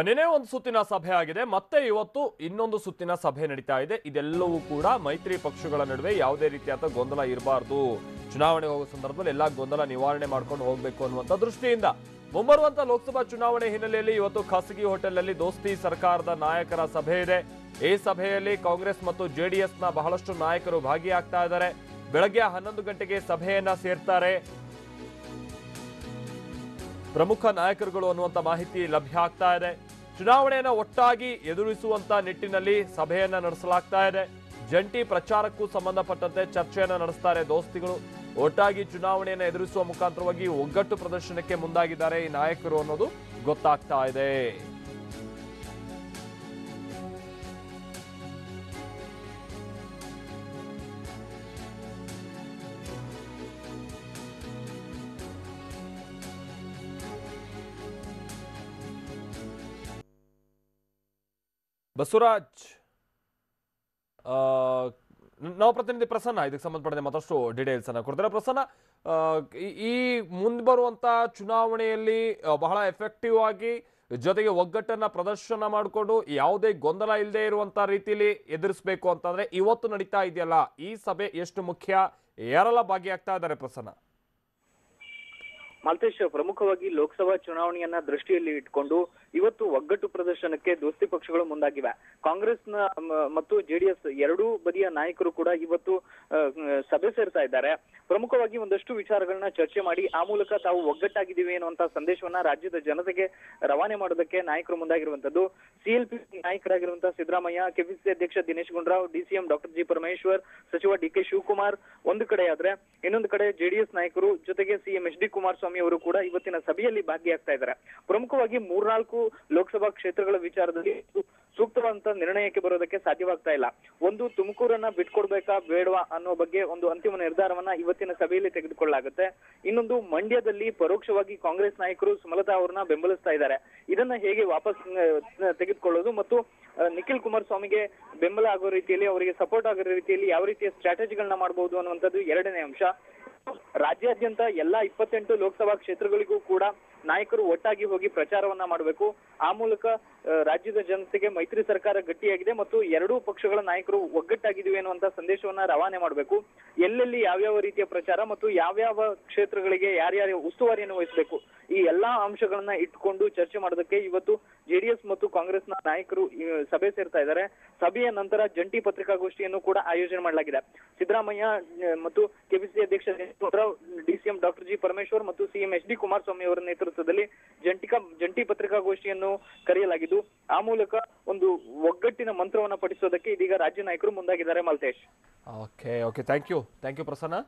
ನಿನ್ನೆ ಒಂದು ಸುತ್ತಿನ ಸಭೆ ಆಗಿದೆ, ಮತ್ತೆ ಇವತ್ತು ಇನ್ನೊಂದು ಸುತ್ತಿನ ಸಭೆ ನಡೀತಾ ಇದೆ. ಇದೆಲ್ಲವೂ ಕೂಡ ಮೈತ್ರಿ ಪಕ್ಷಗಳ ನಡುವೆ ಯಾವುದೇ ರೀತಿಯಾದ ಗೊಂದಲ ಇರಬಾರ್ದು, ಚುನಾವಣೆ ಹೋಗೋ ಸಂದರ್ಭದಲ್ಲಿ ಎಲ್ಲಾ ಗೊಂದಲ ನಿವಾರಣೆ ಮಾಡ್ಕೊಂಡು ಹೋಗಬೇಕು ಅನ್ನುವಂಥ ದೃಷ್ಟಿಯಿಂದ ಮುಂಬರುವಂತ ಲೋಕಸಭಾ ಚುನಾವಣೆ ಹಿನ್ನೆಲೆಯಲ್ಲಿ ಇವತ್ತು ಖಾಸಗಿ ಹೋಟೆಲ್ನಲ್ಲಿ ದೋಸ್ತಿ ಸರ್ಕಾರದ ನಾಯಕರ ಸಭೆ ಇದೆ. ಈ ಸಭೆಯಲ್ಲಿ ಕಾಂಗ್ರೆಸ್ ಮತ್ತು ಜೆಡಿಎಸ್ನ ಬಹಳಷ್ಟು ನಾಯಕರು ಭಾಗಿಯಾಗ್ತಾ ಇದ್ದಾರೆ. ಬೆಳಗ್ಗೆ 11 ಗಂಟೆಗೆ ಸಭೆಯನ್ನ ಸೇರ್ತಾರೆ ಪ್ರಮುಖ ನಾಯಕರುಗಳು ಅನ್ನುವಂತ ಮಾಹಿತಿ ಲಭ್ಯ ಆಗ್ತಾ ಇದೆ. ಚುನಾವಣೆಯನ್ನ ಒಟ್ಟಾಗಿ ಎದುರಿಸುವಂತ ನಿಟ್ಟಿನಲ್ಲಿ ಸಭೆಯನ್ನ ನಡೆಸಲಾಗ್ತಾ ಇದೆ. ಜಂಟಿ ಪ್ರಚಾರಕ್ಕೂ ಸಂಬಂಧಪಟ್ಟಂತೆ ಚರ್ಚೆಯನ್ನ ನಡೆಸ್ತಾರೆ ದೋಸ್ತಿಗಳು. ಒಟ್ಟಾಗಿ ಚುನಾವಣೆಯನ್ನ ಎದುರಿಸುವ ಮುಖಾಂತರವಾಗಿ ಒಗ್ಗಟ್ಟು ಪ್ರದರ್ಶನಕ್ಕೆ ಮುಂದಾಗಿದ್ದಾರೆ ಈ ನಾಯಕರು ಅನ್ನೋದು ಗೊತ್ತಾಗ್ತಾ ಇದೆ. ಬಸವರಾಜ್, ನಾವು ಪ್ರತಿನಿಧಿ ಪ್ರಸನ್ನ ಇದಕ್ಕೆ ಸಂಬಂಧಪಟ್ಟಂತೆ ಮತ್ತಷ್ಟು ಡೀಟೇಲ್ಸ್ ಅನ್ನ ಕೊಡ್ತಾರೆ. ಪ್ರಸನ್ನ, ಈ ಮುಂದೆ ಬರುವಂತ ಚುನಾವಣೆಯಲ್ಲಿ ಬಹಳ ಎಫೆಕ್ಟಿವ್ ಆಗಿ ಜೊತೆಗೆ ಒಗ್ಗಟ್ಟನ್ನ ಪ್ರದರ್ಶನ ಮಾಡಿಕೊಂಡು ಯಾವುದೇ ಗೊಂದಲ ಇಲ್ಲದೆ ಇರುವಂತ ರೀತಿಯಲ್ಲಿ ಎದುರಿಸಬೇಕು ಅಂತಂದ್ರೆ ಇವತ್ತು ನಡೀತಾ ಇದೆಯಲ್ಲ ಈ ಸಭೆ ಎಷ್ಟು ಮುಖ್ಯ, ಯಾರೆಲ್ಲ ಭಾಗಿಯಾಗ್ತಾ ಇದ್ದಾರೆ ಪ್ರಸನ್ನ? ಮಾಲ್ತೇಶ್, ಪ್ರಮುಖವಾಗಿ ಲೋಕಸಭಾ ಚುನಾವಣೆಯನ್ನ ದೃಷ್ಟಿಯಲ್ಲಿ ಇಟ್ಕೊಂಡು ಇವತ್ತು ಒಗ್ಗಟ್ಟು ಪ್ರದರ್ಶನಕ್ಕೆ ದೋಸ್ತಿ ಪಕ್ಷಗಳು ಮುಂದಾಗಿವೆ. ಕಾಂಗ್ರೆಸ್ನ ಮತ್ತು ಜೆಡಿಎಸ್ ಎರಡೂ ಬದಿಯ ನಾಯಕರು ಕೂಡ ಇವತ್ತು ಸಭೆ ಸೇರ್ತಾ ಇದ್ದಾರೆ. ಪ್ರಮುಖವಾಗಿ ಒಂದಷ್ಟು ವಿಚಾರಗಳನ್ನ ಚರ್ಚೆ ಮಾಡಿ ಆ ಮೂಲಕ ತಾವು ಒಗ್ಗಟ್ಟಾಗಿದ್ದೀವಿ ಅನ್ನುವಂತ ಸಂದೇಶವನ್ನ ರಾಜ್ಯದ ಜನತೆಗೆ ರವಾನೆ ಮಾಡೋದಕ್ಕೆ ನಾಯಕರು ಮುಂದಾಗಿರುವಂತದ್ದು. ಸಿಎಲ್ಪಿ ನಾಯಕರಾಗಿರುವಂತಹ ಸಿದ್ದರಾಮಯ್ಯ, ಕೆಪಿಸಿಸಿ ಅಧ್ಯಕ್ಷ Dinesh Gundu Rao, DCM doctor G Parameshwar, ಸಚಿವ ಡಿಕೆ ಶಿವಕುಮಾರ್ ಒಂದು ಕಡೆ ಆದ್ರೆ, ಇನ್ನೊಂದು ಕಡೆ ಜೆಡಿಎಸ್ ನಾಯಕರು ಜೊತೆಗೆ ಸಿಎಂ ಎಚ್ ಡಿ ಕುಮಾರಸ್ವಾಮಿ ಅವರು ಕೂಡ ಇವತ್ತಿನ ಸಭೆಯಲ್ಲಿ ಭಾಗಿಯಾಗ್ತಾ ಇದ್ದಾರೆ. ಪ್ರಮುಖವಾಗಿ 3-4 ಲೋಕಸಭಾ ಕ್ಷೇತ್ರಗಳ ವಿಚಾರದಲ್ಲಿ ಸೂಕ್ತವಾದಂತ ನಿರ್ಣಯಕ್ಕೆ ಬರೋದಕ್ಕೆ ಸಾಧ್ಯವಾಗ್ತಾ ಇಲ್ಲ. ಒಂದು, ತುಮಕೂರನ್ನ ಬಿಟ್ಕೊಡ್ಬೇಕಾ ಬೇಡವಾ ಅನ್ನೋ ಬಗ್ಗೆ ಒಂದು ಅಂತಿಮ ನಿರ್ಧಾರವನ್ನ ಇವತ್ತಿನ ಸಭೆಯಲ್ಲಿ ತೆಗೆದುಕೊಳ್ಳಲಾಗುತ್ತೆ. ಇನ್ನೊಂದು, ಮಂಡ್ಯದಲ್ಲಿ ಪರೋಕ್ಷವಾಗಿ ಕಾಂಗ್ರೆಸ್ ನಾಯಕರು ಸುಮಲತಾ ಅವರನ್ನ ಬೆಂಬಲಿಸ್ತಾ ಇದ್ದಾರೆ. ಇದನ್ನ ಹೇಗೆ ವಾಪಸ್ ತೆಗೆದುಕೊಳ್ಳೋದು ಮತ್ತು ನಿಖಿಲ್ ಕುಮಾರಸ್ವಾಮಿಗೆ ಬೆಂಬಲ ಆಗೋ ರೀತಿಯಲ್ಲಿ, ಅವರಿಗೆ ಸಪೋರ್ಟ್ ಆಗೋ ರೀತಿಯಲ್ಲಿ ಯಾವ ರೀತಿಯ ಸ್ಟ್ರಾಟಜಿಗಳನ್ನ ಮಾಡಬಹುದು ಅನ್ನುವಂಥದ್ದು ಎರಡನೇ ಅಂಶ. ರಾಜ್ಯಾದ್ಯಂತ ಎಲ್ಲಾ 28 ಲೋಕಸಭಾ ಕ್ಷೇತ್ರಗಳಿಗೂ ಕೂಡ ನಾಯಕರು ಒಟ್ಟಾಗಿ ಹೋಗಿ ಪ್ರಚಾರವನ್ನ ಮಾಡಬೇಕು. ಆ ಮೂಲಕ ರಾಜ್ಯದ ಜನತೆಗೆ ಮೈತ್ರಿ ಸರ್ಕಾರ ಗಟ್ಟಿಯಾಗಿದೆ ಮತ್ತು ಎರಡೂ ಪಕ್ಷಗಳ ನಾಯಕರು ಒಗ್ಗಟ್ಟಾಗಿದ್ದೀವಿ ಅನ್ನುವಂತ ಸಂದೇಶವನ್ನ ರವಾನೆ ಮಾಡಬೇಕು. ಎಲ್ಲೆಲ್ಲಿ ಯಾವ್ಯಾವ ರೀತಿಯ ಪ್ರಚಾರ ಮತ್ತು ಯಾವ್ಯಾವ ಕ್ಷೇತ್ರಗಳಿಗೆ ಯಾರ್ಯಾರ ಉಸ್ತುವಾರಿಯನ್ನು ವಹಿಸಬೇಕು, ಈ ಎಲ್ಲಾ ಅಂಶಗಳನ್ನ ಇಟ್ಕೊಂಡು ಚರ್ಚೆ ಮಾಡೋದಕ್ಕೆ ಇವತ್ತು ಜೆಡಿಎಸ್ ಮತ್ತು ಕಾಂಗ್ರೆಸ್ನ ನಾಯಕರು ಸಭೆ ಸೇರ್ತಾ ಇದ್ದಾರೆ. ಸಭೆಯ ನಂತರ ಜಂಟಿ ಪತ್ರಿಕಾಗೋಷ್ಠಿಯನ್ನು ಕೂಡ ಆಯೋಜನೆ ಮಾಡಲಾಗಿದೆ. ಸಿದ್ದರಾಮಯ್ಯ ಮತ್ತು ಕೆಪಿಸಿಸಿ ಅಧ್ಯಕ್ಷ ಡಿಸಿಎಂ ಡಾಕ್ಟರ್ ಜಿ ಪರಮೇಶ್ವರ್ ಮತ್ತು ಸಿಎಂ ಎಚ್ ಡಿ ಕುಮಾರಸ್ವಾಮಿ ಅವರ ನೇತೃತ್ವದಲ್ಲಿ ಜಂಟಿ ಪತ್ರಿಕಾಗೋಷ್ಠಿಯನ್ನು ಕರೆಯಲಾಗಿದ್ದು, ಆ ಮೂಲಕ ಒಂದು ಒಗ್ಗಟ್ಟಿನ ಮಂತ್ರವನ್ನ ಪಠಿಸೋದಕ್ಕೆ ಇದೀಗ ರಾಜ್ಯ ನಾಯಕರು ಮುಂದಾಗಿದ್ದಾರೆ. Maltesh, okay thank you Prasanna.